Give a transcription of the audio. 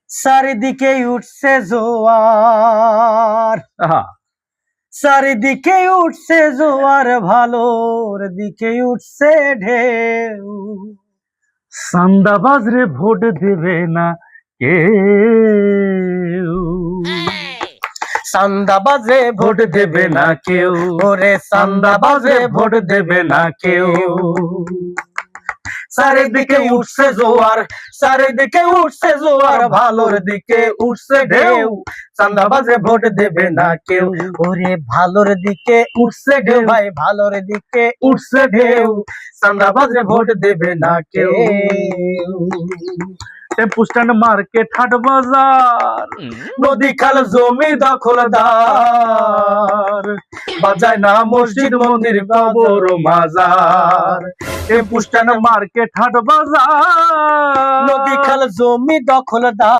চারিদিকে উঠছে জোয়ার, চারিদিকে উঠছে জোয়ার, ভালোর দিকে উঠছে ঢেউ। চান্দাবাজ রে ভোট দেবে না কেউ, চান্দাবাজে ভোট দেবে না কেউ, ওরে চান্দাবাজে ভোট দেবে না কেউ। চারিদিকে উঠছে জোয়ার, চারিদিকে উঠছে জোয়ার, ভালোর দিকে উঠছে ঢেউ। চান্দাবাজে ভোট দেবে না কেউ, ওরে ভালোর দিকে উঠছে ঢেউ, ভাই ভালোর দিকে উঠছে ঢেউ। চান্দাবাজে ভোট দেবে না কেউ। টেম্পু স্ট্যান্ড, মার্কেট, হাট বাজার, নদী খাল জমি দখলদার, বাজায় না মসজিদ মন্দির কবর মাজার। টেম্পু স্ট্যান্ড, মার্কেট, হাট বাজার, নদী খাল জমি দখলদার।